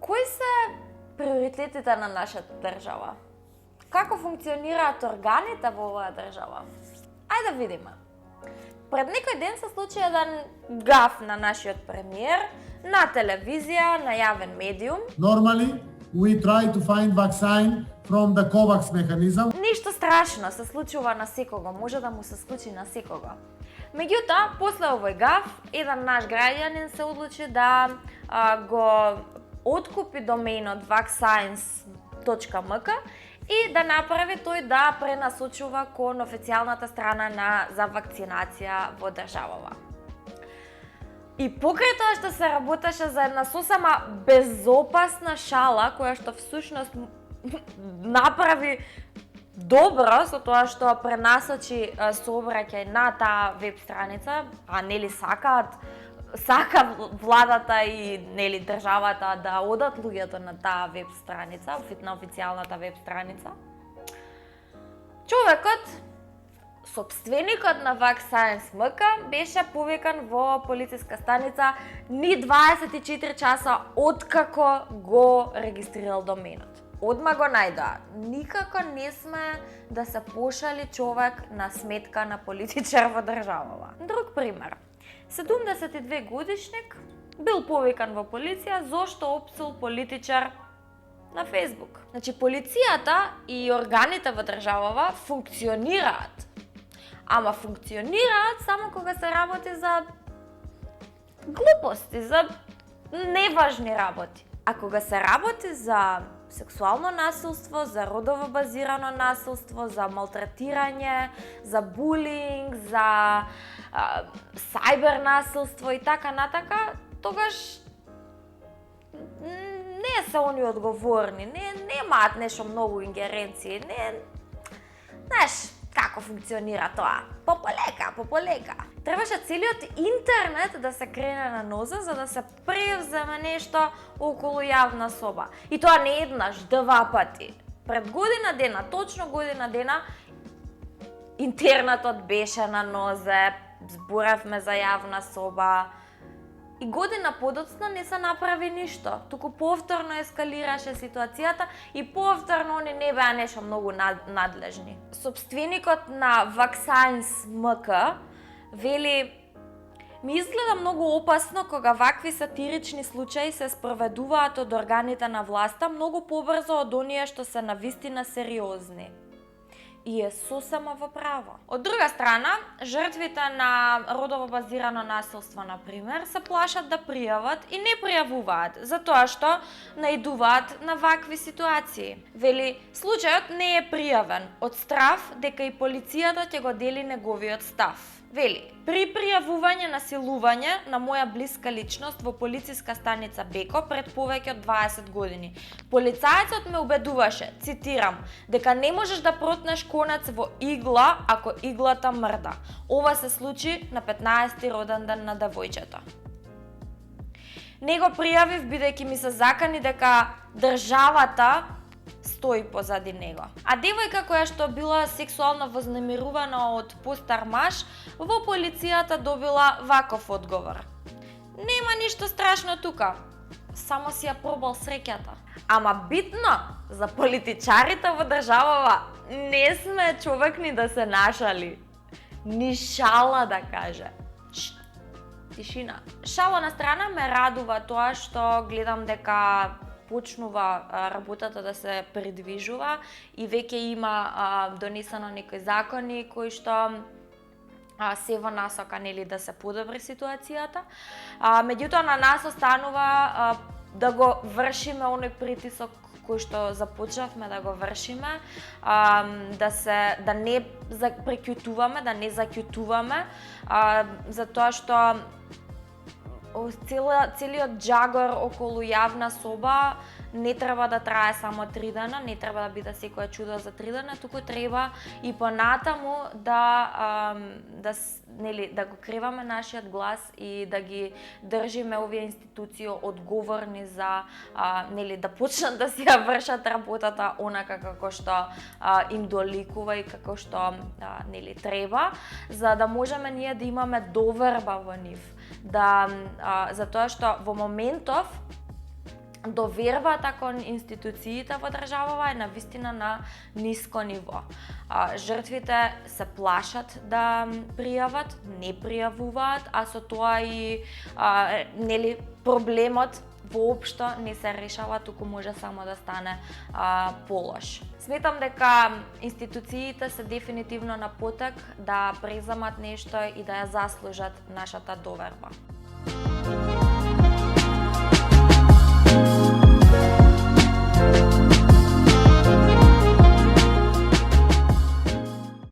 Кои се приоритетите на нашата држава? Како функционираат органите во оваа држава? Ајде да видиме. Пред некој ден се случи еден гаф на нашиот премиер на телевизија, на јавен медиум. Normally, we try to find vaccine from the COVAX mechanism. Ништо страшно се случува на секого, може да му се случи на секого. Меѓутоа, после овој гаф, еден наш граѓанин се одлучи да го откупи доменот vaccines.mk и да направи тој да пренасочува кон официјалната страна за вакцинација во државава. И покрај тоа што се работеше за една сосема безопасна шала, која што всушност направи добро со тоа што пренасочи сообраќај на таа веб страница, а нели сака владата и нели државата да одат луѓето на таа веб страница, на официјалната веб страница. Човекот, сопственикот на vaccines.mk беше повикан во полициска станица ни 24 часа откако го регистрирал доменот. Одма го најдоа. Никако не сме да се пошали човек на сметка на политичар во државава. Друг пример. 72 годишник бил повикан во полиција зошто опсил политичар на Facebook. Значи, полицијата и органите во државава функционираат. Ама функционираат само кога се работи за глупости, за неважни работи. А кога се работи за сексуално насилство, за родово базирано насилство, за малтретирање, за булинг, за сајбер насилство и така натака, тогаш не се они одговорни, немаат нешто многу ингеренции, знаеш како функционира тоа. Пополека. Требаше целиот интернет да се крене на ноза за да се превземе нешто околу јавна соба. И тоа не еднаш, два пати. Пред година дена, точно година дена, интернетот беше на нозе, зборавме за јавна соба. И година подоцна не се направи ништо, туку повторно ескалираше ситуацијата и повторно они не беа нешто многу надлежни. Сопственикот на vaccines.mk вели: ми изгледа многу опасно кога вакви сатирични случаи се спроведуваат од органите на власта многу побрзо од оние што се навистина сериозни. И е сосема во право. Од друга страна, жртвите на родово базирано насилство, например, се плашат да пријават и не пријавуваат, затоа што наидуваат на вакви ситуации. Вели, случајот не е пријавен од страв дека и полицијата ќе го дели неговиот став. Вели, при пријавување на силување на моја блиска личност во полициска станица Беко пред повеќе од 20 години, полицајецот ме убедуваше, цитирам, дека не можеш да протнеш конец во игла ако иглата мрда. Ова се случи на 15-ти роден ден на девојчето. Не го пријавив бидејќи ми се закани дека државата стои позади него. А девојка која што била сексуално вознемирувана од постар маж, во полицијата добила ваков одговор: нема ништо страшно тука, само си ја пробал среќата. Ама битно за политичарите во државава не сме човек ни да се нашали, ни шала да каже. Тишина. Шала на страна, ме радува тоа што гледам дека почнува работата да се придвижува и веќе има донесено некои закони кои што се во насока нели да се подобри ситуацијата. Меѓутоа на нас останува да го вршиме оној притисок кој што започнавме да го вршиме, да не прекјутуваме, да не заќутуваме, затоа што целиот џагор околу јавна соба не треба да трае само 3 дена, не треба да биде секоја чудо за 3 дена, туку треба и понатаму да го креваме нашиот глас и да ги држиме овие институции одговорни за да почнат да си ја вршат работата онака како што им доликува и како што треба, за да можеме ние да имаме доверба во нив. Затоа што во моментов довербата кон институциите во државава е навистина на ниско ниво. Жртвите се плашат да пријават, не пријавуваат, а со тоа и проблемот воопшто не се решава, туку може само да стане полош. Сметам дека институциите се дефинитивно на потек да преземат нешто и да ја заслужат нашата доверба.